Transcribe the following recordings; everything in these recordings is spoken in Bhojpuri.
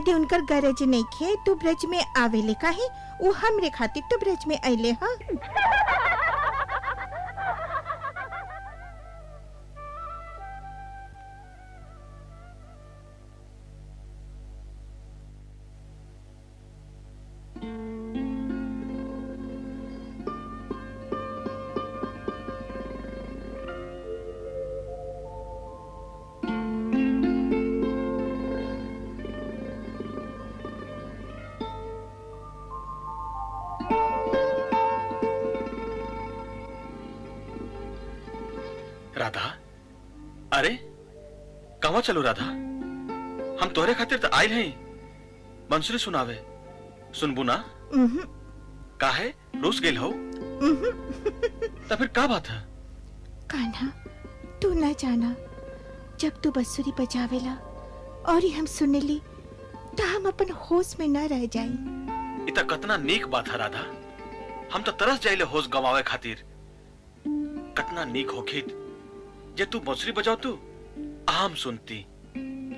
यदि उनकर गरज नहीं खे तो ब्रज में आवेले काहे? वो हमरे खातिर तो ब्रज में अइले हाँ। राधा, अरे कहाँ चलो राधा? हम तोहरे खातिर तो आयल हैं। बंसुरी सुनावे, सुनबू ना? काहे रोस गेल हो? तो फिर का बात है? कान्हा, तू ना जाना, जब तू बंसुरी बजावेला और हम सुनेली तो हम अपन होश में न रह जाई। इतना कतना नीक बात है राधा। हम तो तरस जाइले होश गवावे खातिर। कतना नीक होखित जे तू बांसुरी बजाओ तू आम सुनती।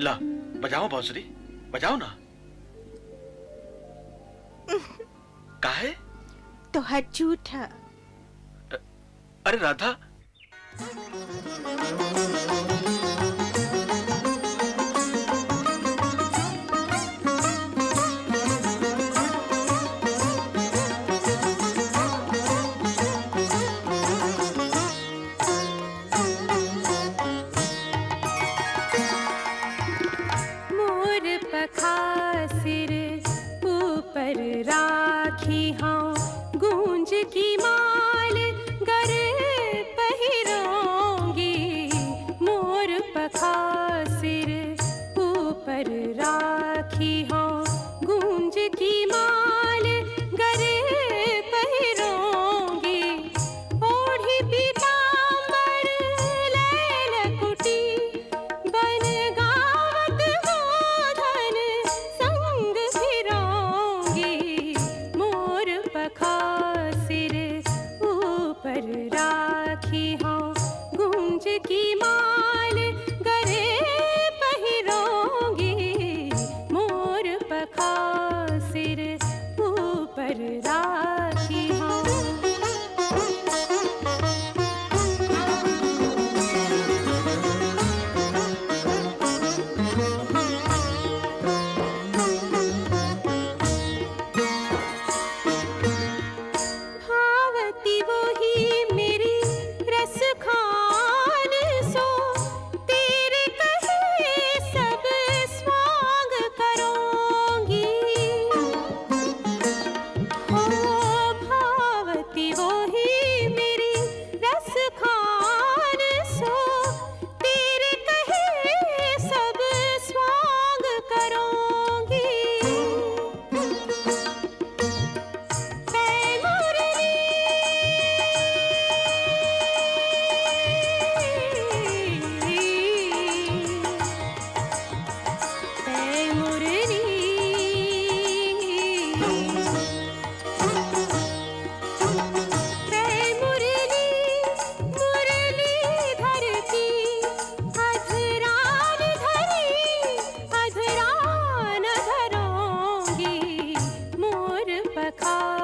ला बजाओ बांसुरी, बजाओ ना। काहे? तो हर झूठा। अरे राधा, सिर ऊपर राखी हाँ, गूंज की माल गरे पहिरोंगी। मोर पखा सिर ऊपर राखी हाँ, गूंज की माल गरे पहिरोंगी। ओढ़ी पीतांबर लैल कुटी, बन गावत गोधन संग फिरोंगी। मोर पखा सिर ऊपर राखी हाँ, गूंज की माल गरे पहिरोंगी। मोर पखा सिर ऊपर राखी हाँ। भावती वो ही मेरी रस खान सो, तेरे कहे सब स्वांग करोंगी। हो भावती वो ही मेरी रस खान सो, तेरे कहे सब स्वांग करोंगी। खा